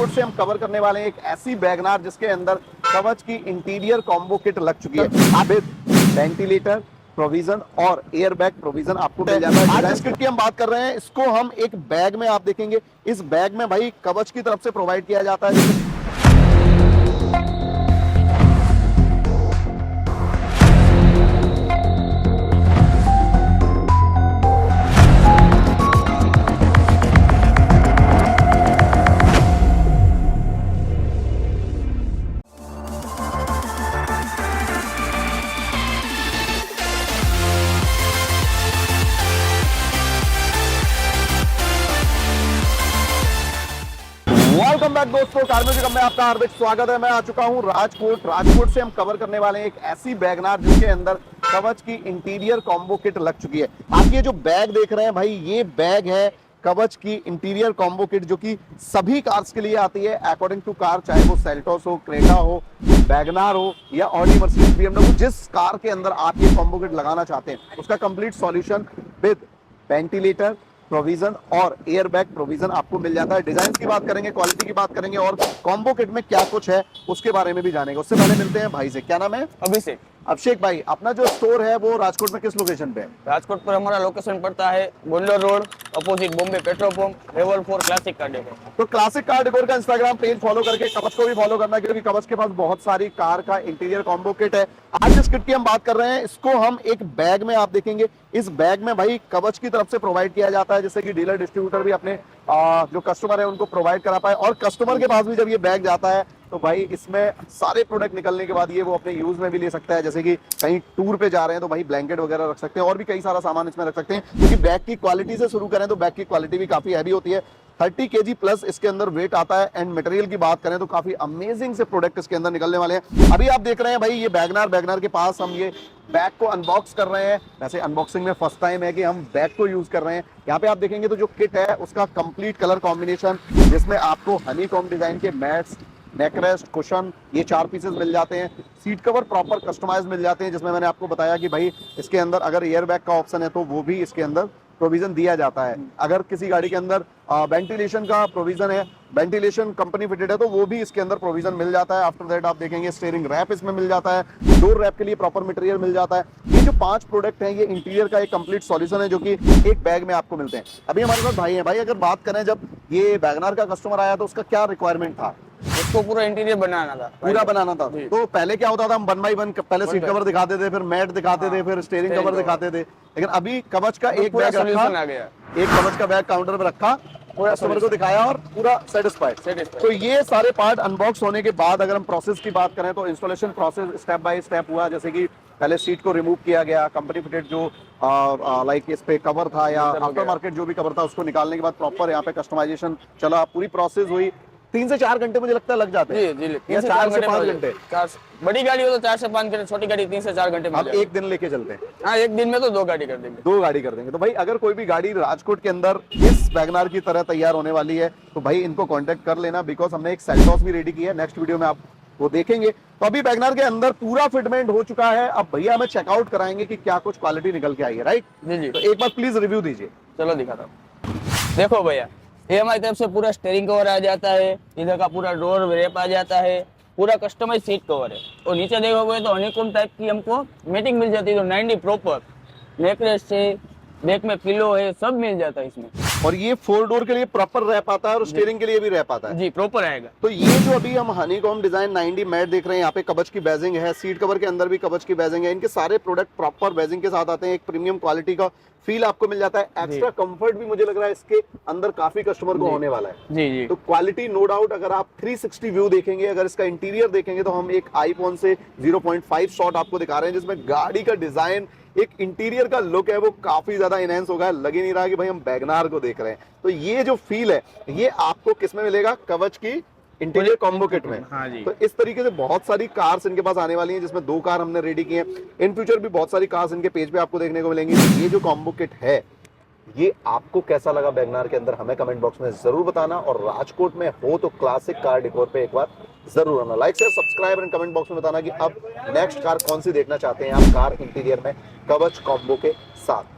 राजकोट से हम कवर करने वाले हैं एक ऐसी वैगनार जिसके अंदर कवच की इंटीरियर कॉम्बो किट लग चुकी है। आप वेंटिलेटर प्रोविजन और एयर बैग प्रोविजन आपको मिल जाता है। आज इस किट की हम बात कर रहे हैं, इसको हम एक बैग में आप देखेंगे, इस बैग में भाई कवच की तरफ से प्रोवाइड किया जाता है। वेलकम बैक दोस्तों, कार म्यूजिक में आपका हार्दिक स्वागत है। मैं आ चुका हूं राजकोट से हम कवर करने वाले हैं एक ऐसी वैगनार जिसके अंदर कवच की इंटीरियर कॉम्बो किट लग चुकी है। आप ये जो बैग देख रहे हैं भाई, ये बैग है कवच की इंटीरियर कॉम्बो किट जो कि सभी कार्स के लिए आती है अकॉर्डिंग टू कार, चाहे वो सेल्टोस हो, क्रेटा हो, वैगनार हो या ऑडी, मर्सिडीज, बीएमडब्ल्यू, जिस कार के अंदर आप ये कॉम्बो किट लगाना चाहते हैं उसका complete solution with ventilator provision और एयर बैग प्रोविजन आपको मिल जाता है। डिजाइन की बात करेंगे, क्वालिटी की बात करेंगे और कॉम्बो किट में क्या कुछ है उसके बारे में भी जानेंगे। उससे पहले मिलते हैं भाई से। क्या नाम है? अभिषेक भाई, अपना जो स्टोर है वो राजकोट में किस लोकेशन पे है? राजकोट पर हमारा लोकेशन पड़ता है golden road, opposite Bombay petrol pump, level 4 classic car decor. तो क्लासिक कार डेकोर का इंस्टाग्राम पेज फॉलो करके कवच को भी फॉलो करना, क्योंकि कवच के पास बहुत सारी कार का इंटीरियर कॉम्बो किट है। आज जिस किट की हम बात कर रहे हैं, इसको हम एक बैग में आप देखेंगे, इस बैग में भाई कवच की तरफ से प्रोवाइड किया जाता है, जिससे कि डीलर डिस्ट्रीब्यूटर भी अपने जो कस्टमर है उनको प्रोवाइड करा पाए। और कस्टमर के पास भी जब ये बैग जाता है तो भाई इसमें सारे प्रोडक्ट निकलने के बाद ये वो अपने यूज में भी ले सकता है। जैसे कि कहीं टूर पे जा रहे हैं तो भाई ब्लैंकेट वगैरह रख सकते हैं और भी कई सारा सामान इसमें रख सकते हैं। क्योंकि बैग की क्वालिटी से शुरू करें तो बैग की क्वालिटी भी काफी हैवी होती है। 30 kg प्लस इसके अंदर वेट आता है। एंड मटेरियल की बात करें तो काफी अमेजिंग से प्रोडक्ट इसके अंदर निकलने वाले हैं। अभी आप देख रहे हैं भाई ये वैगनार के पास हम ये बैग को अनबॉक्स कर रहे हैं। वैसे अनबॉक्सिंग में फर्स्ट टाइम है कि हम बैग को यूज कर रहे हैं। यहाँ पे आप देखेंगे तो जो किट है उसका कंप्लीट कलर कॉम्बिनेशन, जिसमें आपको हनीकॉम्ब डिजाइन के मैट्स, नेकरेस्ट, कुशन, ये 4 पीसेस मिल जाते हैं। सीट कवर प्रॉपर कस्टमाइज मिल जाते हैं, जिसमें मैंने आपको बताया कि भाई इसके अंदर अगर एयर बैग का ऑप्शन है तो वो भी इसके अंदर प्रोविजन दिया जाता है। अगर किसी गाड़ी के अंदर वेंटिलेशन का प्रोविजन है, वेंटिलेशन कंपनी फिटेड है, तो वो भी इसके अंदर प्रोविजन मिल जाता है। आफ्टर दैट आप देखेंगे स्टीयरिंग रैप इसमें मिल जाता है, डोर रैप के लिए प्रॉपर मटेरियल मिल जाता है। ये जो 5 प्रोडक्ट हैं, ये इंटीरियर का एक कंप्लीट सॉल्यूशन है जो कि एक बैग में आपको मिलते हैं। अभी हमारे पास भाई है। भाई अगर बात करें, जब ये वैगनार का कस्टमर आया तो उसका क्या रिक्वायरमेंट था? उसको पूरा इंटीरियर बनाना था। पूरा बनाना था। तो पहले क्या होता था, हम 1 by 1 पहले सीट कवर दिखाते थे, फिर मैट दिखाते थे, फिर स्टीयरिंग कवर दिखाते थे। लेकिन अभी कवच का एक बैग रखा, एक कवच का बैग काउंटर पे रखा, कस्टमर को दिखाया और पूरा सेटिस्फाइड। तो ये सारे पार्ट अनबॉक्स होने के बाद अगर हम प्रोसेस की बात करें तो installation process step by step हुआ। जैसे कि पहले सीट को रिमूव किया गया, कंपनी फिटेड जो लाइक इस पे कवर था या आफ्टर मार्केट जो भी कवर था उसको निकालने के बाद प्रॉपर यहाँ पे कस्टमाइजेशन चला, पूरी प्रोसेस हुई। 3 से 4 घंटे मुझे लगता है लग जाते हैं। जी, 4 से 5 घंटे। बड़ी गाड़ी हो तो 4 से 5 घंटे, छोटी गाड़ी 3 से 4 घंटे में। हम एक दिन लेके चलते हैं। हाँ, एक दिन में तो 2 गाड़ी कर देंगे। 2 गाड़ी कर देंगे। तो भाई अगर कोई भी गाड़ी राजकोट के अंदर इस वैगनार की तरह तैयार होने वाली है तो भाई इनको कांटेक्ट कर लेना, बिकॉज हमने एक सेल्टोस भी रेडी की है। नेक्स्ट वीडियो में आप वो देखेंगे। तो अभी वैगनार के अंदर पूरा फिटमेंट हो चुका है। अब भैया हमें चेकआउट कराएंगे कि क्या कुछ क्वालिटी निकल के आई है, राइट? जी। तो एक बार प्लीज रिव्यू दीजिए। चलो दिखाता हूँ। देखो भैया, ये हमारी तरफ से पूरा स्टीयरिंग कवर आ जाता है, इधर का पूरा डोर रैप आ जाता है, पूरा कस्टमाइज सीट कवर है। और नीचे देखोगे तो हनीकॉम्ब टाइप की हमको मैटिंग मिल जाती है, तो 90 प्रॉपर नेकलेस है, बैक में पिलो है, सब मिल जाता है इसमें। और ये 4 डोर के लिए प्रॉपर रैप आता है और स्टीयरिंग के लिए भी रैप आता है। जी, प्रॉपर आएगा। तो ये जो अभी हम हनीकॉम्ब डिजाइन 90 मैट देख रहे हैं, यहाँ पे कवच की बैजिंग है, सीट कवर के अंदर भी कवच की बैजिंग है। इनके सारे प्रोडक्ट प्रॉपर बैजिंग के साथ आते हैं। एक प्रीमियम क्वालिटी का फील आपको मिल जाता है। एक्स्ट्रा कंफर्ट भी मुझे लग रहा है इसके अंदर काफी कस्टमर को होने वाला है। जी। तो क्वालिटी नो डाउट, अगर आप 360 व्यू देखेंगे, अगर इसका इंटीरियर देखेंगे तो हम एक आईफोन से 0.5 शॉट आपको दिखा रहे हैं, जिसमें गाड़ी का डिजाइन, एक इंटीरियर का लुक है वो काफी ज्यादा इनहेंस होगा। लग ही नहीं रहा कि भाई हम वैगनार को देख रहे हैं। तो ये जो फील है ये आपको किसमें मिलेगा? कवच की इंटीरियर कॉम्बो किट में। हाँ जी। तो इस तरीके से बहुत सारी कार्स इनके पास आने वाली हैं, जिसमें 2 कार हमने रेडी की हैं। इन फ्यूचर भी बहुत सारी कार्स इनके पेज पे आपको देखने को मिलेंगी। तो ये जो कॉम्बो किट है, ये आपको कैसा लगा वैगनार के अंदर हमें कमेंट बॉक्स में जरूर बताना। और राजकोट में हो तो क्लासिक कार डेकोर पे एक बार जरूर आना। Like share subscribe and comment box में बताना कि अब नेक्स्ट कार कौन सी देखना चाहते हैं आप कार इंटीरियर में कवच कॉम्बो के साथ।